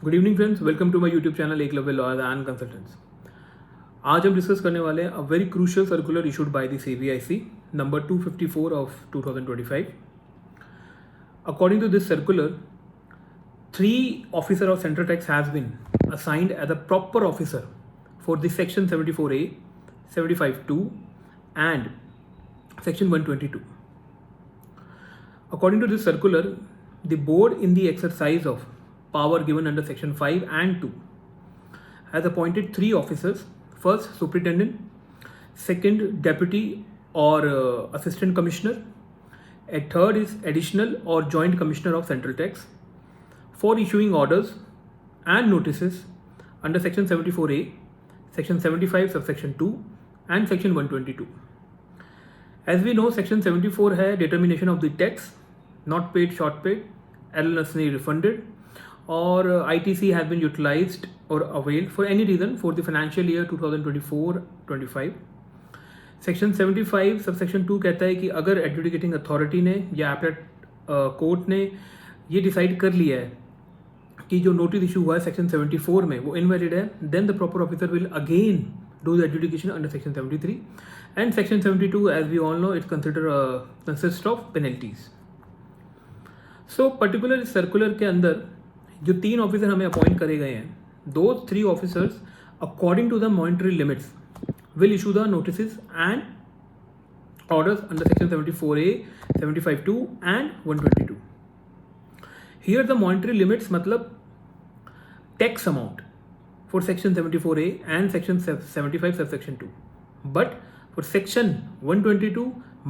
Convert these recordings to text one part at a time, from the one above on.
Good evening friends, welcome to my YouTube channel Eklavya lawyers and consultants. आज हम discuss करने वाले हैं a very crucial circular issued by the CBIC number 254 of 2025। According to this circular, 3 officer of Central Tax has been assigned as a proper officer for the section 74A, 75(2) and section 122. According to this circular, the board in the exercise of power given under section 5 and 2 has appointed 3 officers. First, superintendent; second, deputy or assistant commissioner; and third is additional or joint commissioner of Central Tax for issuing orders and notices under section 74A, section 75 subsection 2 and section 122. As we know, section 74 है determination of the tax, not paid, short paid, erroneously refunded, or ITC has been utilized or availed for any reason for the financial year 2024-25. Section 75 subsection 2 कहता है कि अगर adjudicating authority ने या appellate court ने ये decide कर लिया है कि जो नोटिस इशू हुआ है सेक्शन 74 में वो इनवैलिड है, then the proper officer will again do the adjudication under section 73 and section 72 as we all know it's consist of penalties. So particular circular के अंदर जो 3 ऑफिसर हमें अपॉइंट करे गए हैं, दो 3 officers according to the monetary limits will issue the notices and orders under section 74A, 75(2) and 122. Here the monetary limits मतलब tax amount for section 74A and section 75 subsection 2. But for section 122,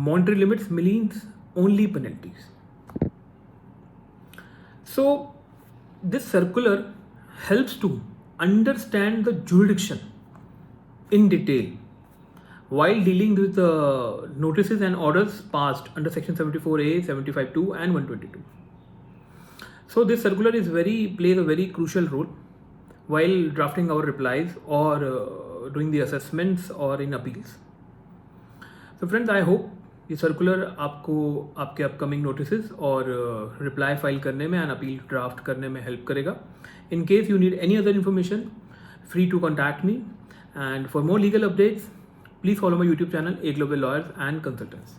monetary limits means only penalties. So this circular helps to understand the jurisdiction in detail while dealing with the notices and orders passed under section 74A, 75(2) and 122. So this circular plays a very crucial role while drafting our replies or doing the assessments or in appeals. So friends, I hope ये circular आपको आपके upcoming notices और reply file करने में and appeal draft करने में help करेगा. In case you need any other information, free to contact me. And for more legal updates, please follow my YouTube channel, Eklavya Lawyers and Consultants.